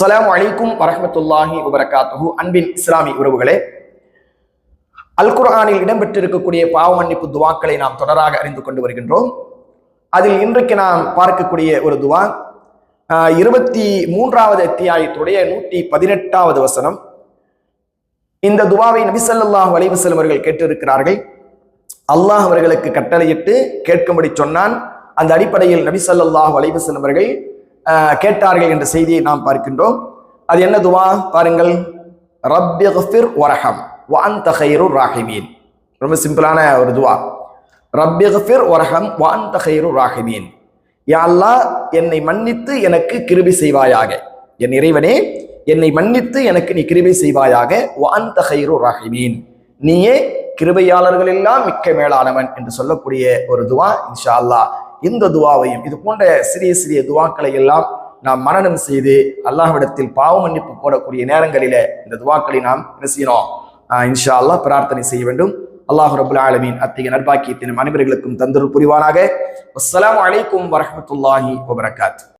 அஸ்ஸலாமு அலைக்கும் வரஹ்மத்துல்லாஹி வபரகாத்துஹு. அன்பின் இஸ்லாமிய உறவுகளே, அல் குர்ஆனில் இடம்பெற்றிருக்கக்கூடிய பாவ மன்னிப்பு துவாக்களை நாம் தொடராக அறிந்து கொண்டு வருகின்றோம். அதில் இன்றைக்கு நாம் பார்க்கக்கூடிய ஒரு துவா 23வது அத்தியாயத்துடைய 118வது வசனம். இந்த துவாவை நபி ஸல்லல்லாஹு அலைஹி வஸல்லம் அவர்கள் கேட்டிருக்கிறார்கள். அல்லாஹ் அவர்களுக்கு கட்டளையிட்டு கேட்கும்படி சொன்னான். அந்த அடிப்படையில் நபி ஸல்லல்லாஹு அலைஹி வஸல்லம் அவர்கள் கேட்டார்கள் என்ற செய்தியை நாம் பார்க்கின்றோம். அது என்ன துவா பாருங்கள். ரப்பிக்ஃபிர் வர்ஹம் வ அன்த கைருர் ராஹிமீன். ரொம்ப சிம்பிளான ஒரு துவா. ரப்பிக்ஃபிர் வர்ஹம் வ அன்த கைருர் ராஹிமீன். யா அல்லாஹ், என்னை மன்னித்து எனக்கு கிருபை செய்வாயாக. என் இறைவனே, என்னை மன்னித்து எனக்கு நீ கிருபை செய்வாயாக. வ அன்த கைருர் ராஹிமீன், நீயே கிருபையாளர்கள் எல்லாம் மிக்க மேலானவன் என்று சொல்லக்கூடிய ஒரு துவா. இன்ஷா அல்லாஹ் இந்த துவாவையும் இது போன்ற சிறிய சிறிய துவாக்களை எல்லாம் நாம் மனனம் செய்து அல்லாஹ்விடத்தில் பாவ மன்னிப்பு போடக்கூடிய நேரங்களில இந்த துவாக்களை நாம் என்ன செய்யணும், இன்ஷா அல்லாஹ் பிரார்த்தனை செய்ய வேண்டும். அல்லாஹ் ரப்புல் ஆலமீன் அத்தகைய நற்பாக்கியத்தின் அனைவர்களுக்கும் தந்தருள் புரிவானாக. அஸ்ஸலாமு அலைக்கும் வரஹ்மத்துல்லாஹி வபரகாத்துஹு.